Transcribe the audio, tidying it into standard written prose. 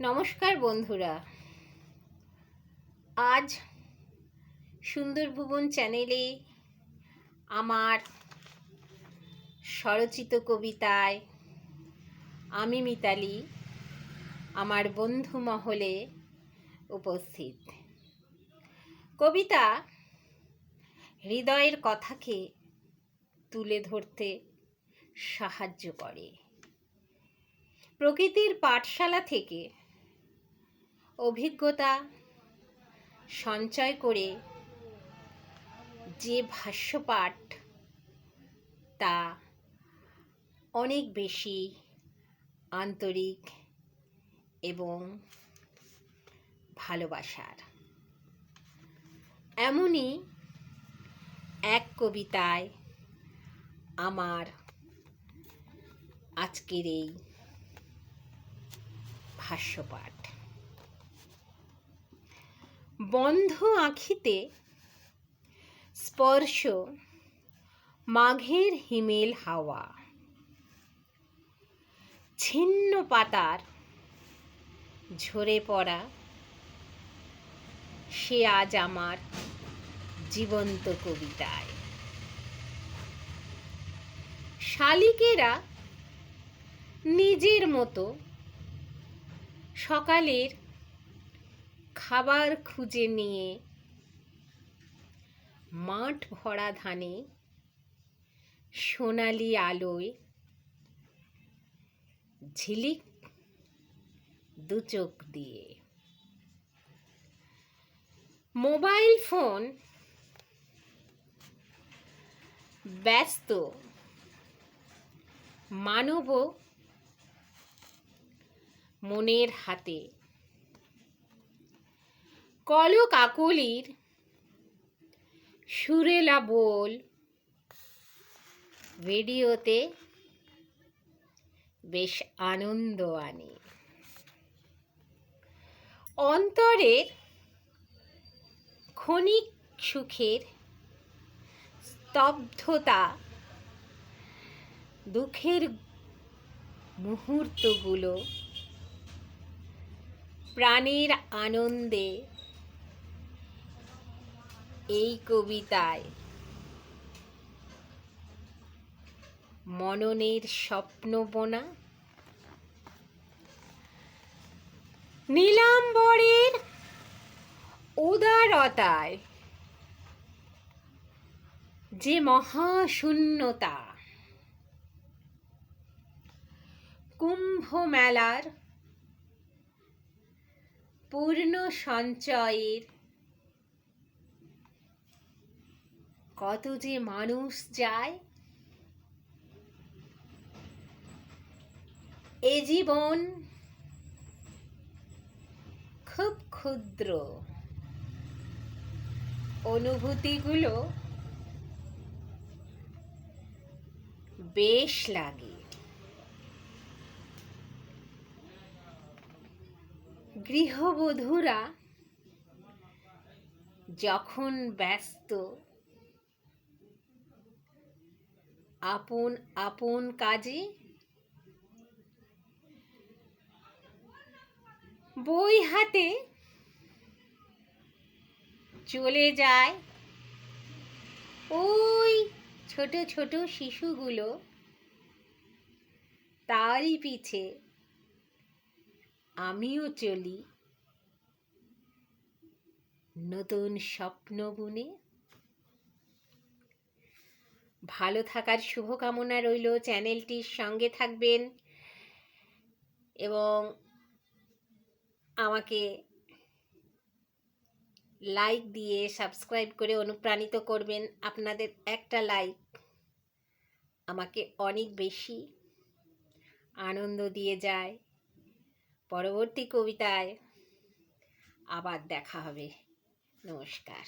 নমস্কার বন্ধুরা, আজ সুন্দর ভুবন চ্যানেলে আমার স্বরচিত কবিতায় আমি মিতালি আমার বন্ধু মহলে উপস্থিত। কবিতা হৃদয়ের কথাকে তুলে ধরতে সাহায্য করে। প্রকৃতির পাঠশালা থেকে অভিজ্ঞতা সঞ্চয় করে যে ভাষ্যপাঠ তা অনেক বেশি আন্তরিক এবং ভালোবাসার। এমনই এক কবিতায় আমার আজকের এই ভাষ্যপাঠ। বন্ধ আঁখিতে স্পর্শ মাঘের হিমেল হাওয়া, ছিন্ন পাতার ঝরে পড়া সে আজ আমার জীবন্ত কবিতায়। শালিকেরা নিজের মতো সকালের খাবার খুঁজে নিয়ে মাঠ ভরা ধানে সোনালি আলোয় ঝিলিক দু চোখ দিয়ে। মোবাইল ফোন ব্যস্ত মানব মনের হাতে, কলকাকলির সুরেলা বোল রেডিওতে বেশ আনন্দ আনে। অন্তরের ক্ষণিক সুখের স্তব্ধতা দুঃখের মুহূর্তগুলো প্রাণের আনন্দে এই কবিতায় মননের স্বপ্ন বোনা। নীলাম্বরের উদারতায় যে মহাশূন্যতা, কুম্ভ মেলার পূর্ণ সঞ্চয়ের কত যে মানুষ যায়। এ জীবন খুব ক্ষুদ্র, অনুভূতিগুলো বেশ লাগে। গৃহবধূরা যখন ব্যস্ত আপন আপন কাজে, বই হাতে চলে যায় ওই ছোট ছোট শিশুগুলো, তারই পিছে আমিও চলি নতুন স্বপ্ন বুনে। ভালো থাকার শুভকামনা রইল। চ্যানেলটির সঙ্গে থাকবেন এবং আমাকে লাইক দিয়ে সাবস্ক্রাইব করে অনুপ্রাণিত করবেন। আপনাদের একটা লাইক আমাকে অনেক বেশি আনন্দ দিয়ে যায়। পরবর্তী কবিতায় আবার দেখা হবে। নমস্কার।